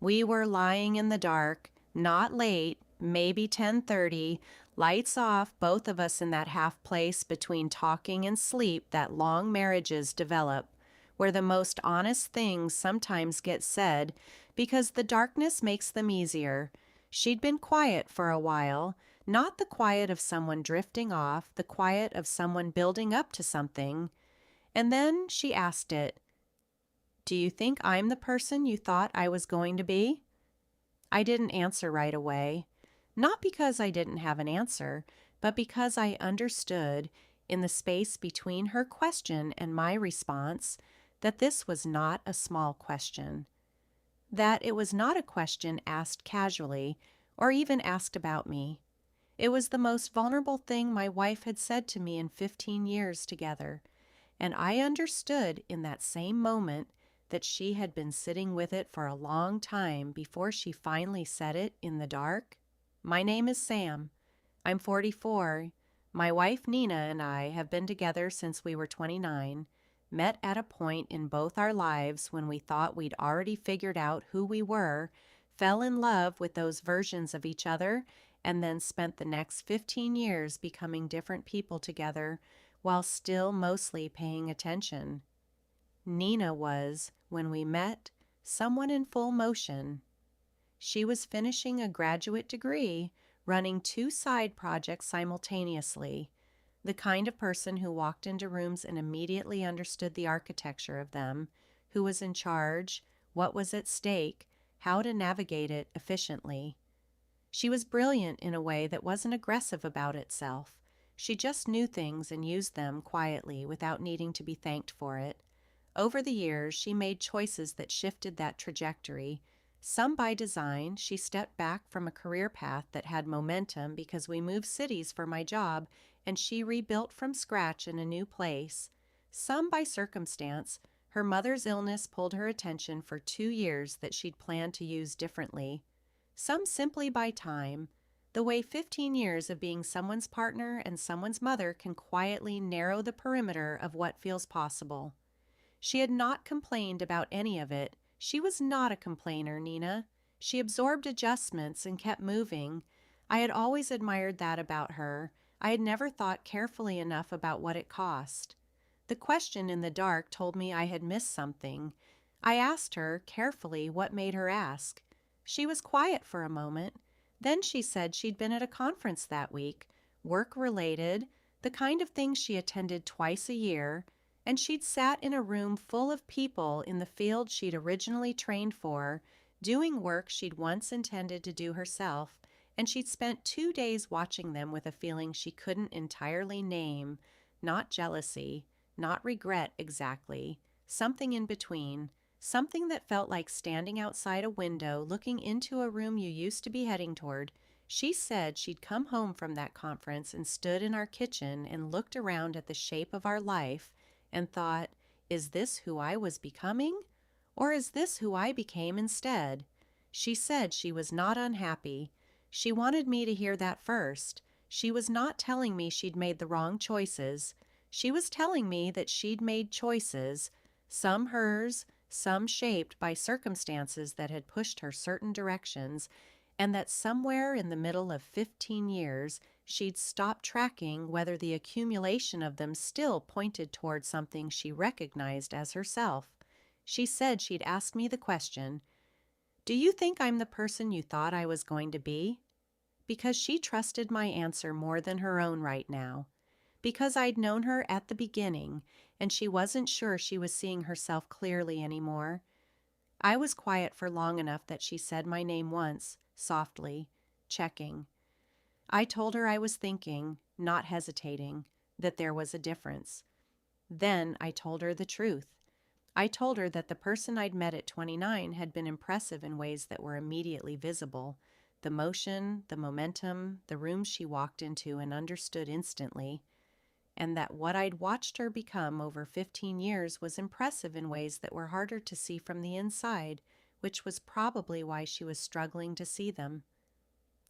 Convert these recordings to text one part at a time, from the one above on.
We were lying in the dark, not late, maybe 10:30, lights off, both of us in that half place between talking and sleep that long marriages develop, where the most honest things sometimes get said because the darkness makes them easier. She'd been quiet for a while, not the quiet of someone drifting off, the quiet of someone building up to something. And then she asked it, "Do you think I'm the person you thought I was going to be?" I didn't answer right away, not because I didn't have an answer, but because I understood, in the space between her question and my response, that this was not a small question, that it was not a question asked casually or even asked about me. It was the most vulnerable thing my wife had said to me in 15 years together, and I understood in that same moment that she had been sitting with it for a long time before she finally said it in the dark. My name is Sam. I'm 44. My wife Nina and I have been together since we were 29, met at a point in both our lives when we thought we'd already figured out who we were, fell in love with those versions of each other, and then spent the next 15 years becoming different people together while still mostly paying attention. Nina was, when we met, someone in full motion. She was finishing a graduate degree, running 2 side projects simultaneously, the kind of person who walked into rooms and immediately understood the architecture of them, who was in charge, what was at stake, how to navigate it efficiently. She was brilliant in a way that wasn't aggressive about itself. She just knew things and used them quietly without needing to be thanked for it. Over the years, she made choices that shifted that trajectory. Some by design. She stepped back from a career path that had momentum because we moved cities for my job, and she rebuilt from scratch in a new place. Some by circumstance. Her mother's illness pulled her attention for 2 years that she'd planned to use differently. Some simply by time, the way 15 years of being someone's partner and someone's mother can quietly narrow the perimeter of what feels possible. She had not complained about any of it. She was not a complainer, Nina. She absorbed adjustments and kept moving. I had always admired that about her. I had never thought carefully enough about what it cost. The question in the dark told me I had missed something. I asked her, carefully, what made her ask. She was quiet for a moment. Then she said she'd been at a conference that week, work-related, the kind of thing she attended twice a year, and she'd sat in a room full of people in the field she'd originally trained for, doing work she'd once intended to do herself, and she'd spent 2 days watching them with a feeling she couldn't entirely name, not jealousy, not regret exactly, something in between, something that felt like standing outside a window looking into a room you used to be heading toward. She said she'd come home from that conference and stood in our kitchen and looked around at the shape of our life and thought, is this who I was becoming? Or is this who I became instead? She said she was not unhappy. She wanted me to hear that first. She was not telling me she'd made the wrong choices. She was telling me that she'd made choices, some hers, some shaped by circumstances that had pushed her certain directions, and that somewhere in the middle of 15 years, she'd stopped tracking whether the accumulation of them still pointed toward something she recognized as herself. She said she'd asked me the question, "Do you think I'm the person you thought I was going to be?" Because she trusted my answer more than her own right now. Because I'd known her at the beginning, and she wasn't sure she was seeing herself clearly anymore. I was quiet for long enough that she said my name once, softly, checking. I told her I was thinking, not hesitating, that there was a difference. Then I told her the truth. I told her that the person I'd met at 29 had been impressive in ways that were immediately visible. The motion, the momentum, the rooms she walked into and understood instantly, and that what I'd watched her become over 15 years was impressive in ways that were harder to see from the inside, which was probably why she was struggling to see them.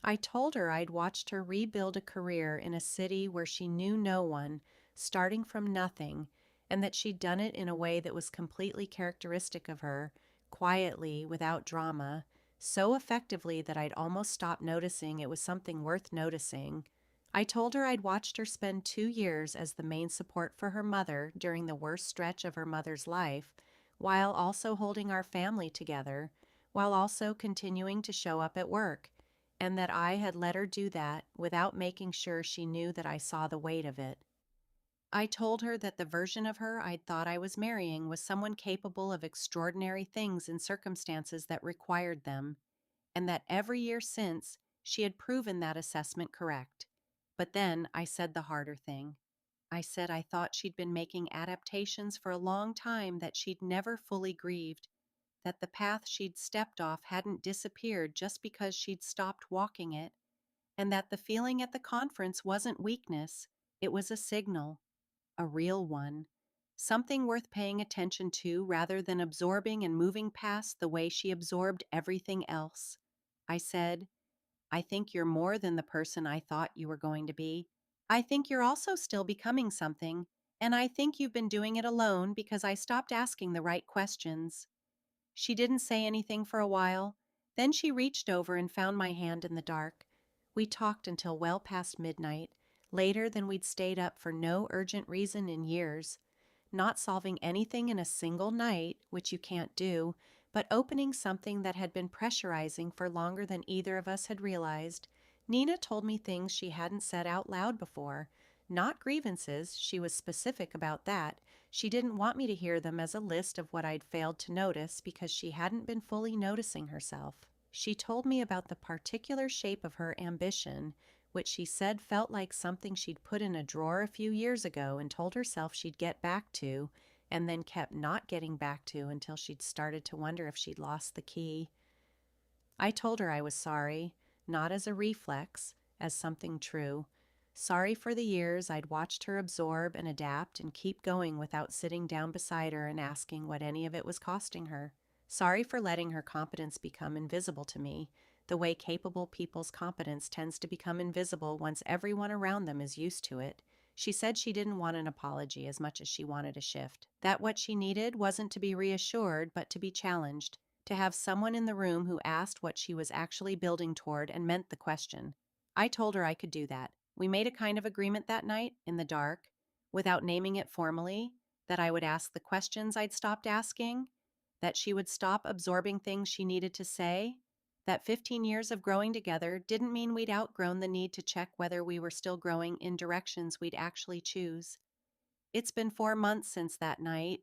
I told her I'd watched her rebuild a career in a city where she knew no one, starting from nothing, and that she'd done it in a way that was completely characteristic of her, quietly, without drama, so effectively that I'd almost stopped noticing it was something worth noticing. I told her I'd watched her spend 2 years as the main support for her mother during the worst stretch of her mother's life, while also holding our family together, while also continuing to show up at work, and that I had let her do that without making sure she knew that I saw the weight of it. I told her that the version of her I'd thought I was marrying was someone capable of extraordinary things in circumstances that required them, and that every year since, she had proven that assessment correct. But then I said the harder thing. I said I thought she'd been making adaptations for a long time that she'd never fully grieved, that the path she'd stepped off hadn't disappeared just because she'd stopped walking it, and that the feeling at the conference wasn't weakness, it was a signal, a real one, something worth paying attention to rather than absorbing and moving past the way she absorbed everything else. I said, I think you're more than the person I thought you were going to be. I think you're also still becoming something, and I think you've been doing it alone because I stopped asking the right questions. She didn't say anything for a while. Then she reached over and found my hand in the dark. We talked until well past midnight, later than we'd stayed up for no urgent reason in years, not solving anything in a single night, which you can't do, but opening something that had been pressurizing for longer than either of us had realized. Nina told me things she hadn't said out loud before. Not grievances, she was specific about that. She didn't want me to hear them as a list of what I'd failed to notice because she hadn't been fully noticing herself. She told me about the particular shape of her ambition, which she said felt like something she'd put in a drawer a few years ago and told herself she'd get back to, and then kept not getting back to until she'd started to wonder if she'd lost the key. I told her I was sorry, not as a reflex, as something true. Sorry for the years I'd watched her absorb and adapt and keep going without sitting down beside her and asking what any of it was costing her. Sorry for letting her competence become invisible to me, the way capable people's competence tends to become invisible once everyone around them is used to it. She said she didn't want an apology as much as she wanted a shift, that what she needed wasn't to be reassured but to be challenged, to have someone in the room who asked what she was actually building toward and meant the question. I told her I could do that. We made a kind of agreement that night, in the dark, without naming it formally, that I would ask the questions I'd stopped asking, that she would stop absorbing things she needed to say, that 15 years of growing together didn't mean we'd outgrown the need to check whether we were still growing in directions we'd actually choose. It's been 4 months since that night.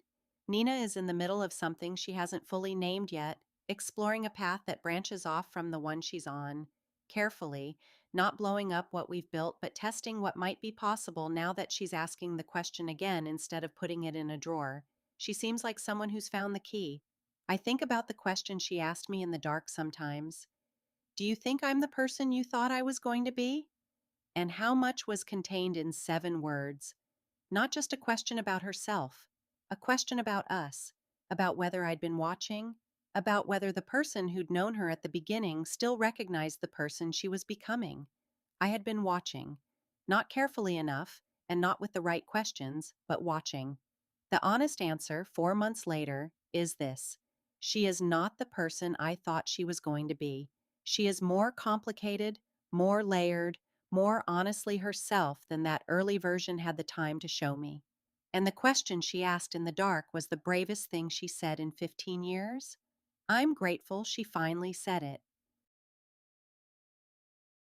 Nina is in the middle of something she hasn't fully named yet, exploring a path that branches off from the one she's on, carefully, not blowing up what we've built, but testing what might be possible now that she's asking the question again instead of putting it in a drawer. She seems like someone who's found the key. I think about the question she asked me in the dark sometimes. Do you think I'm the person you thought I was going to be? And how much was contained in 7 words? Not just a question about herself, a question about us, about whether I'd been watching, about whether the person who'd known her at the beginning still recognized the person she was becoming. I had been watching, not carefully enough, and not with the right questions, but watching. The honest answer, 4 months later, is this: she is not the person I thought she was going to be. She is more complicated, more layered, more honestly herself than that early version had the time to show me. And the question she asked in the dark was the bravest thing she said in 15 years. I'm grateful she finally said it.